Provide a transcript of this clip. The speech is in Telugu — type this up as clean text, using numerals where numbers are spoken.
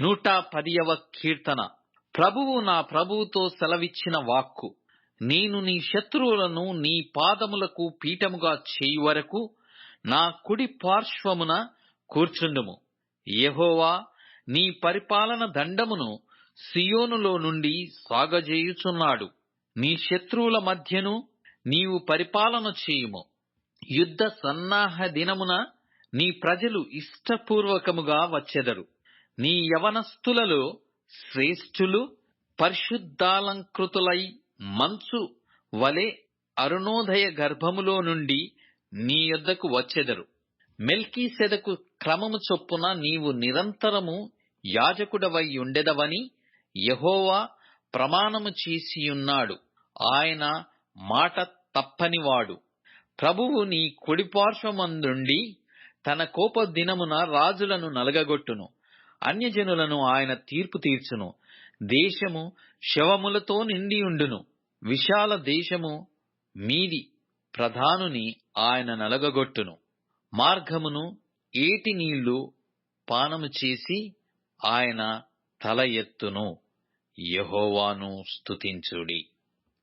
110వ కీర్తన. ప్రభువు నా ప్రభువుతో సెలవిచ్చిన వాక్కు, నేను నీ శత్రువులను నీ పాదములకు పీఠముగా చేయు వరకు నా కుడి పార్శ్వమున కూర్చుండుము. యెహోవా, నీ పరిపాలన దండమును సియోనులో నుండి సాగజేయుచున్నాడు. నీ శత్రువుల మధ్యను నీవు పరిపాలన చేయుము. యుద్ధ సన్నాహ దినమున నీ ప్రజలు ఇష్టపూర్వకముగా వచ్చెదరు. నీ యవనస్తులలో శ్రేష్ఠులు పరిశుద్ధాలంకృతులై మంచు వలె అరుణోదయ గర్భములో నుండి నీ యొద్దకు వచ్చెదరు. మెల్కీసెదెకు క్రమము చొప్పున నీవు నిరంతరము యాజకుడవై ఉండెదవని యెహోవా ప్రమాణము చేసియున్నాడు. ఆయన మాట తప్పనివాడు. ప్రభువు నీ కుడిపార్శ్వమందుండి తన కోప దినమున రాజులను నలగగొట్టును. అన్యజనులను ఆయన తీర్పు తీర్చును. దేశము శవములతో నిండియుండును. విశాల దేశము మీది ప్రధానుని ఆయన నలగగొట్టును. మార్గమును ఏటి నీళ్లు పానము చేసి ఆయన తల ఎత్తును. యెహోవాను స్తుతించుడి.